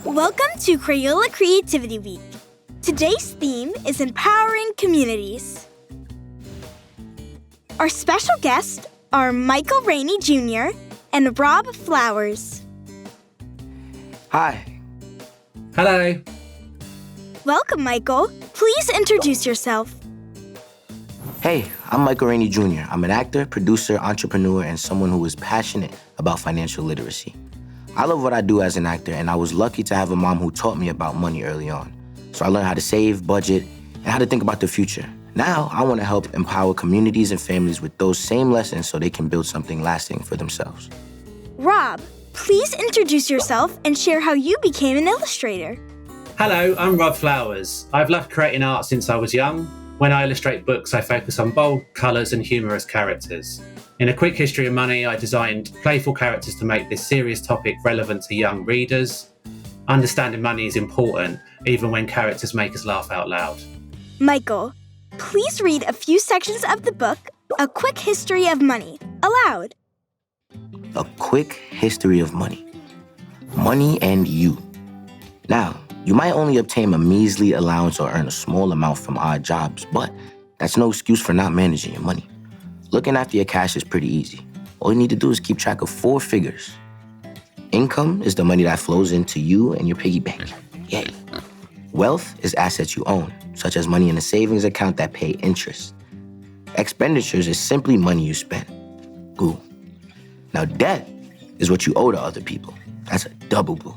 Welcome to Crayola Creativity Week. Today's theme is empowering communities. Our special guests are Michael Rainey Jr. and Rob Flowers. Hi. Hello. Welcome, Michael. Please introduce yourself. Hey, I'm Michael Rainey Jr. I'm an actor, producer, entrepreneur, and someone who is passionate about financial literacy. I love what I do as an actor, and I was lucky to have a mom who taught me about money early on. So I learned how to save, budget, and how to think about the future. Now, I want to help empower communities and families with those same lessons so they can build something lasting for themselves. Rob, please introduce yourself and share how you became an illustrator. Hello, I'm Rob Flowers. I've loved creating art since I was young. When I illustrate books, I focus on bold colours and humorous characters. In A Quick History of Money, I designed playful characters to make this serious topic relevant to young readers. Understanding money is important, even when characters make us laugh out loud. Michael, please read a few sections of the book, A Quick History of Money, aloud. A quick history of money. Money and you. Now, you might only obtain a measly allowance or earn a small amount from odd jobs, but that's no excuse for not managing your money. Looking after your cash is pretty easy. All you need to do is keep track of 4 figures. Income is the money that flows into you and your piggy bank. Yay. Wealth is assets you own, such as money in a savings account that pay interest. Expenditures is simply money you spend. Boo. Now, debt is what you owe to other people. That's a double boo.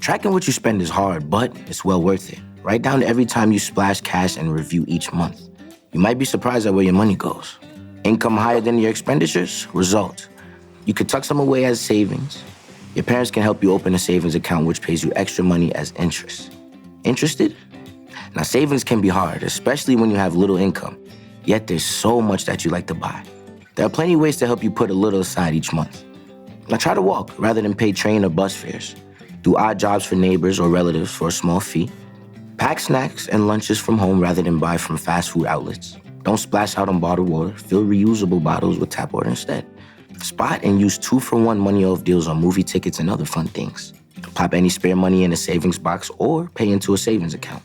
Tracking what you spend is hard, but it's well worth it. Write down every time you splash cash and review each month. You might be surprised at where your money goes. Income higher than your expenditures? Result. You could tuck some away as savings. Your parents can help you open a savings account which pays you extra money as interest. Interested? Now, savings can be hard, especially when you have little income. Yet there's so much that you like to buy. There are plenty of ways to help you put a little aside each month. Now, try to walk rather than pay train or bus fares. Do odd jobs for neighbors or relatives for a small fee. Pack snacks and lunches from home rather than buy from fast food outlets. Don't splash out on bottled water. Fill reusable bottles with tap water instead. Spot and use 2-for-1 money off deals on movie tickets and other fun things. Pop any spare money in a savings box or pay into a savings account.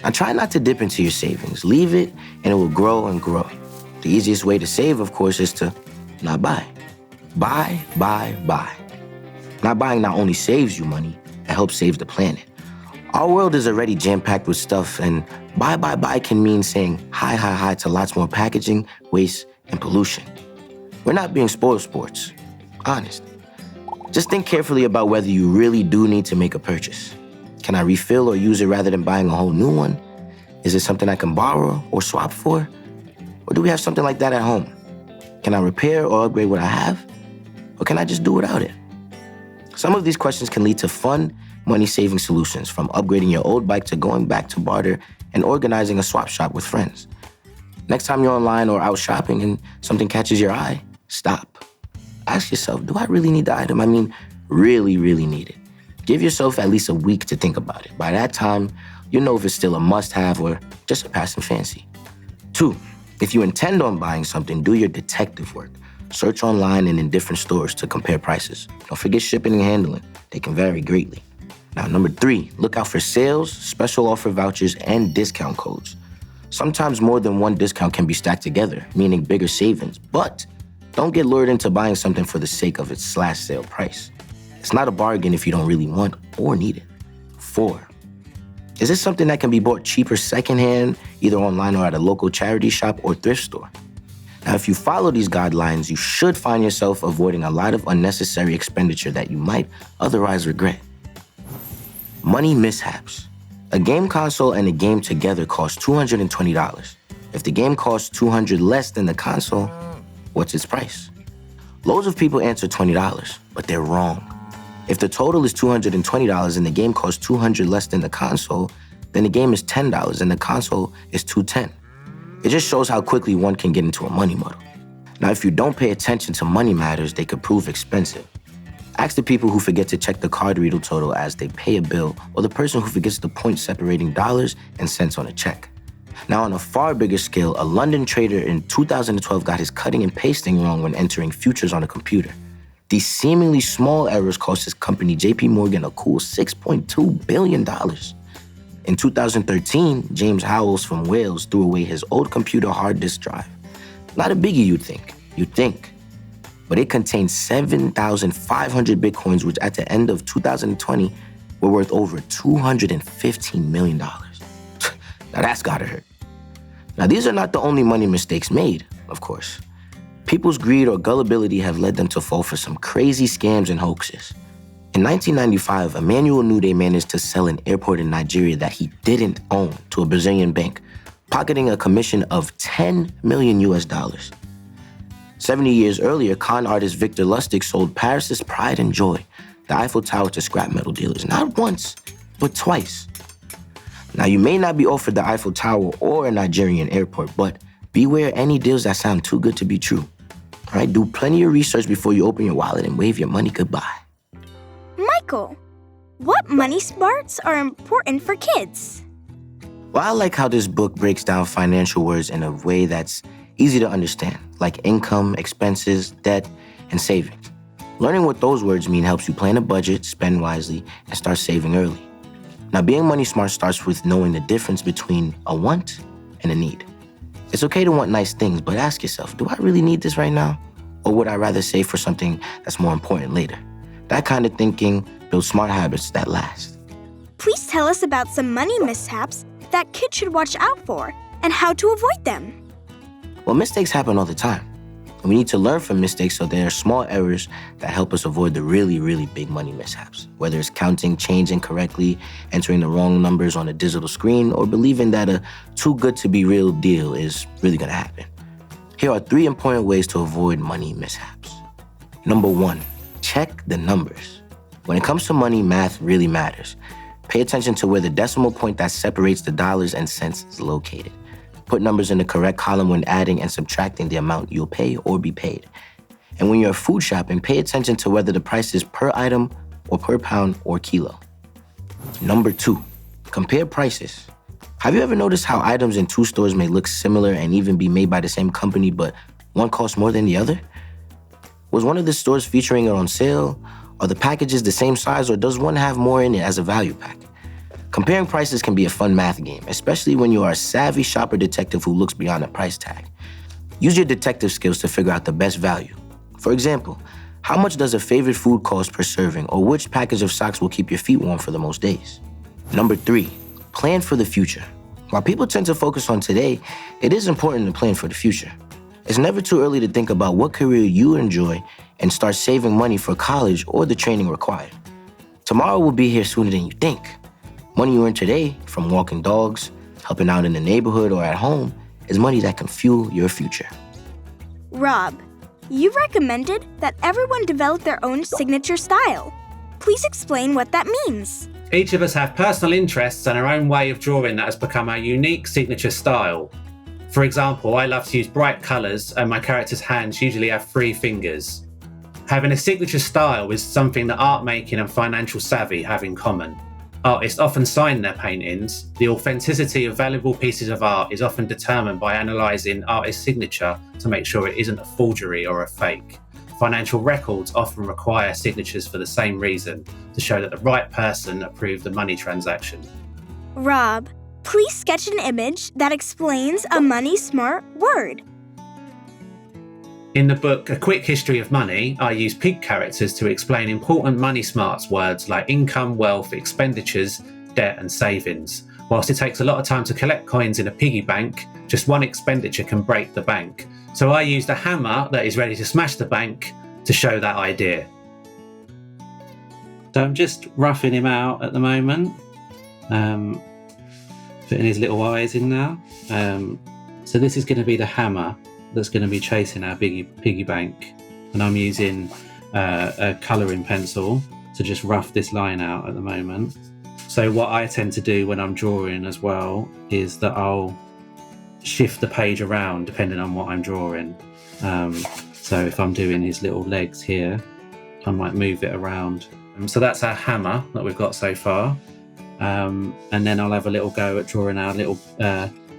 Now try not to dip into your savings. Leave it and it will grow and grow. The easiest way to save, of course, is to not buy. Buy. Not buying not only saves you money, it helps save the planet. Our world is already jam-packed with stuff, and buy can mean saying hi to lots more packaging, waste, and pollution. We're not being spoiled sports. Honest. Just think carefully about whether you really do need to make a purchase. Can I refill or use it rather than buying a whole new one? Is it something I can borrow or swap for? Or do we have something like that at home? Can I repair or upgrade what I have? Or can I just do without it? Some of these questions can lead to fun, money-saving solutions, from upgrading your old bike to going back to barter and organizing a swap shop with friends. Next time you're online or out shopping and something catches your eye, stop. Ask yourself, do I really need the item? I mean, really need it. Give yourself at least a week to think about it. By that time, you'll know if it's still a must-have or just a passing fancy. 2, if you intend on buying something, do your detective work. Search online and in different stores to compare prices. Don't forget shipping and handling. They can vary greatly. Now, number 3, look out for sales, special offer vouchers, and discount codes. Sometimes more than one discount can be stacked together, meaning bigger savings. But don't get lured into buying something for the sake of its slash sale price. It's not a bargain if you don't really want or need it. 4, is this something that can be bought cheaper secondhand, either online or at a local charity shop or thrift store? Now, if you follow these guidelines, you should find yourself avoiding a lot of unnecessary expenditure that you might otherwise regret. Money mishaps. A game console and a game together cost $220. If the game costs $200 less than the console, what's its price? Loads of people answer $20, but they're wrong. If the total is $220 and the game costs $200 less than the console, then the game is $10 and the console is $210. It just shows how quickly one can get into a money muddle. Now, if you don't pay attention to money matters, they could prove expensive. Ask the people who forget to check the card reader total as they pay a bill, or the person who forgets the point separating dollars and cents on a check. Now, on a far bigger scale, a London trader in 2012 got his cutting and pasting wrong when entering futures on a computer. These seemingly small errors cost his company JP Morgan a cool $6.2 billion. In 2013, James Howells from Wales threw away his old computer hard disk drive. Not a biggie, you'd think. But it contained 7,500 Bitcoins, which at the end of 2020 were worth over $215 million. Now that's gotta hurt. Now these are not the only money mistakes made, of course. People's greed or gullibility have led them to fall for some crazy scams and hoaxes. In 1995, Emmanuel Nude managed to sell an airport in Nigeria that he didn't own to a Brazilian bank, pocketing a commission of $10 million US. 70 years earlier, con artist Victor Lustig sold Paris's pride and joy, the Eiffel Tower, to scrap metal dealers, not once, but twice. Now, you may not be offered the Eiffel Tower or a Nigerian airport, but beware any deals that sound too good to be true. All right, do plenty of research before you open your wallet and wave your money goodbye. Michael, what money smarts are important for kids? Well, I like how this book breaks down financial words in a way that's easy to understand, like income, expenses, debt, and savings. Learning what those words mean helps you plan a budget, spend wisely, and start saving early. Now, being money smart starts with knowing the difference between a want and a need. It's okay to want nice things, but ask yourself, do I really need this right now? Or would I rather save for something that's more important later? That kind of thinking builds smart habits that last. Please tell us about some money mishaps that kids should watch out for and how to avoid them. Well, mistakes happen all the time. And we need to learn from mistakes so there are small errors that help us avoid the really, really big money mishaps. Whether it's counting change incorrectly, entering the wrong numbers on a digital screen, or believing that a too good to be real deal is really gonna happen. Here are 3 important ways to avoid money mishaps. Number 1, check the numbers. When it comes to money, math really matters. Pay attention to where the decimal point that separates the dollars and cents is located. Put numbers in the correct column when adding and subtracting the amount you'll pay or be paid. And when you're food shopping, pay attention to whether the price is per item or per pound or kilo. Number 2, compare prices. Have you ever noticed how items in 2 stores may look similar and even be made by the same company, but one costs more than the other? Was one of the stores featuring it on sale? Are the packages the same size, or does one have more in it as a value pack? Comparing prices can be a fun math game, especially when you are a savvy shopper detective who looks beyond the price tag. Use your detective skills to figure out the best value. For example, how much does a favorite food cost per serving, or which package of socks will keep your feet warm for the most days? Number 3, plan for the future. While people tend to focus on today, it is important to plan for the future. It's never too early to think about what career you enjoy and start saving money for college or the training required. Tomorrow will be here sooner than you think. Money you earn today from walking dogs, helping out in the neighborhood, or at home is money that can fuel your future. Rob, you recommended that everyone develop their own signature style. Please explain what that means. Each of us have personal interests and our own way of drawing that has become our unique signature style. For example, I love to use bright colours, and my character's hands usually have 3 fingers. Having a signature style is something that art making and financial savvy have in common. Artists often sign their paintings. The authenticity of valuable pieces of art is often determined by analysing artist's signature to make sure it isn't a forgery or a fake. Financial records often require signatures for the same reason, to show that the right person approved the money transaction. Rob, please sketch an image that explains a money smart word. In the book A Quick History of Money, I use pig characters to explain important money smarts words like income, wealth, expenditures, debt, and savings. Whilst it takes a lot of time to collect coins in a piggy bank, just one expenditure can break the bank. So I used a hammer that is ready to smash the bank to show that idea. So I'm just roughing him out at the moment, putting his little eyes in now. So this is going to be the hammer that's going to be chasing our piggy bank, and I'm using a colouring pencil to just rough this line out at the moment. So what I tend to do when I'm drawing as well is that I'll shift the page around depending on what I'm drawing. So if I'm doing his little legs here, I might move it around. So that's our hammer that we've got so far. And then I'll have a little go at drawing our little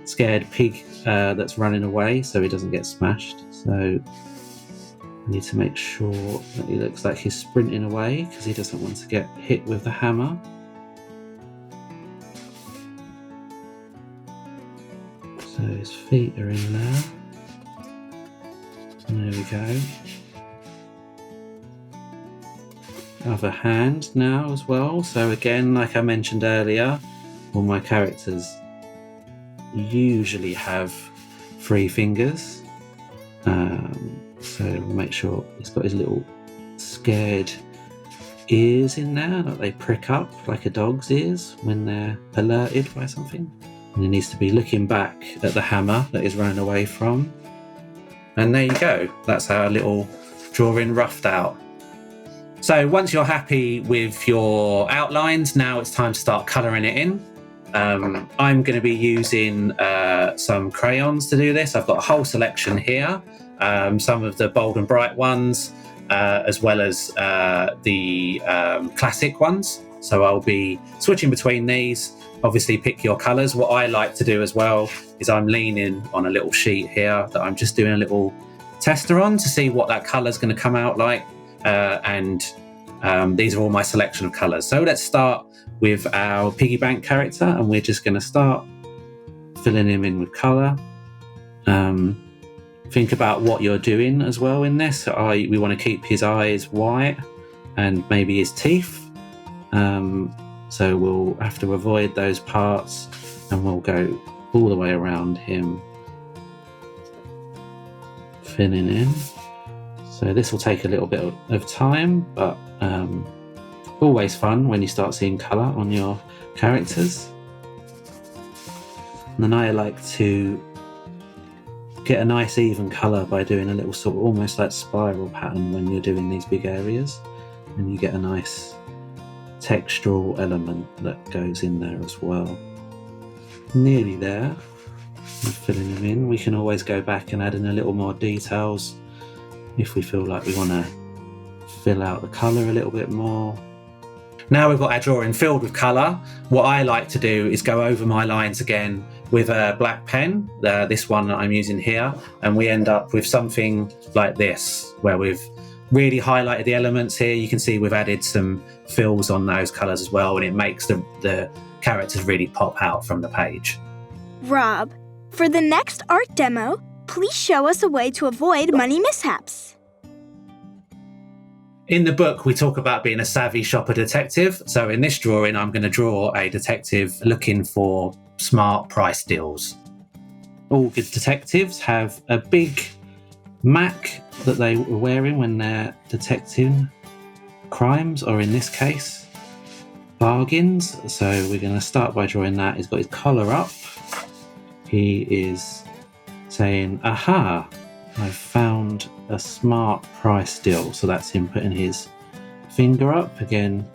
scared pig that's running away so he doesn't get smashed. So I need to make sure that he looks like he's sprinting away because he doesn't want to get hit with the hammer. So his feet are in there. And there we go. Other hand now as well. So again, like I mentioned earlier, all my characters usually have 3 fingers. So we'll make sure he's got his little scared ears in there that they prick up like a dog's ears when they're alerted by something. And he needs to be looking back at the hammer that he's running away from. And there you go. That's our little drawing roughed out. So once you're happy with your outlines, now it's time to start colouring it in. I'm going to be using some crayons to do this. I've got a whole selection here, some of the bold and bright ones, as well as the classic ones. So I'll be switching between these. Obviously pick your colours. What I like to do as well is I'm leaning on a little sheet here that I'm just doing a little tester on to see what that colour is going to come out like. These are all my selection of colours. So let's start with our piggy bank character, and we're just going to start filling him in with colour. Think about what you're doing as well in this. We want to keep his eyes white and maybe his teeth. So we'll have to avoid those parts, and we'll go all the way around him, filling in. So this will take a little bit of time, but always fun when you start seeing colour on your characters. And then I like to get a nice even colour by doing a little sort of almost like spiral pattern when you're doing these big areas, and you get a nice textural element that goes in there as well. Nearly there. I'm filling them in. We can always go back and add in a little more details if we feel like we want to fill out the colour a little bit more. Now we've got our drawing filled with colour, what I like to do is go over my lines again with a black pen, this one that I'm using here, and we end up with something like this, where we've really highlighted the elements here. You can see we've added some fills on those colours as well, and it makes the characters really pop out from the page. Rob, for the next art demo, please show us a way to avoid money mishaps. In the book, we talk about being a savvy shopper detective. So in this drawing, I'm going to draw a detective looking for smart price deals. All good detectives have a big Mac that they were wearing when they're detecting crimes, or in this case, bargains. So we're going to start by drawing that. He's got his collar up. He is saying, aha, I've found a smart price deal. So that's him putting his finger up. Again,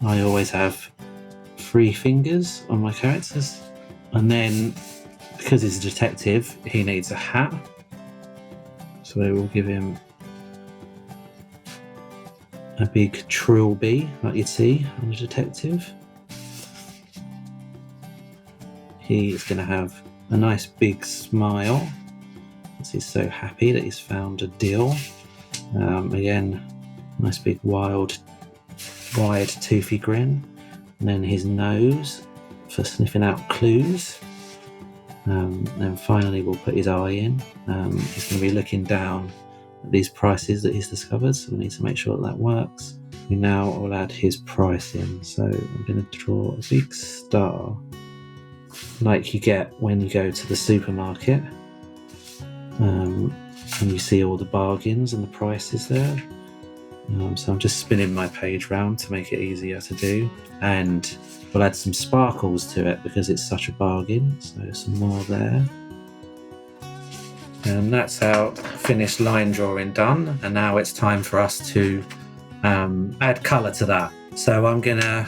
I always have 3 fingers on my characters. And then, because he's a detective, he needs a hat. So we'll give him a big trilby, like you'd see on a detective. He is going to have a nice big smile, as he's so happy that he's found a deal. Again, nice big wide toothy grin. And then his nose for sniffing out clues. Then finally we'll put his eye in. He's going to be looking down at these prices that he's discovered, so we need to make sure that works. We now will add his price in. So I'm going to draw a big star, like you get when you go to the supermarket, and you see all the bargains and the prices there. So I'm just spinning my page round to make it easier to do, and we'll add some sparkles to it because it's such a bargain. So some more there. And that's our finished line drawing done. And now it's time for us to add colour to that. So I'm going to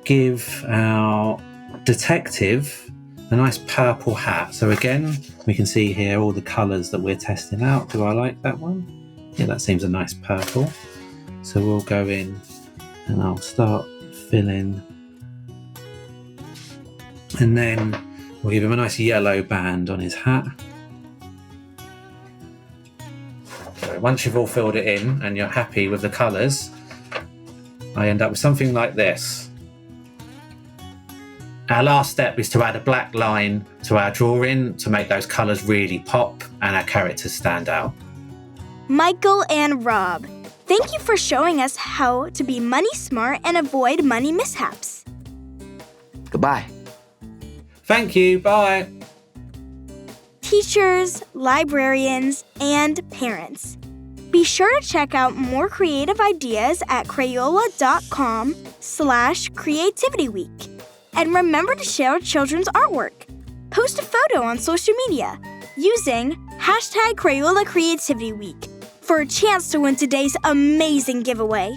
give our detective a nice purple hat. So again, we can see here all the colours that we're testing out. Do I like that one? Yeah, that seems a nice purple. So we'll go in and I'll start filling. And then we'll give him a nice yellow band on his hat. So So once you've all filled it in and you're happy with the colours, I end up with something like this. Our last step is to add a black line to our drawing to make those colours really pop and our characters stand out. Michael and Rob, thank you for showing us how to be money smart and avoid money mishaps. Goodbye. Thank you, bye. Teachers, librarians, and parents, be sure to check out more creative ideas at Crayola.com/creativityweek. And remember to share children's artwork. Post a photo on social media using #CrayolaCreativityWeek for a chance to win today's amazing giveaway.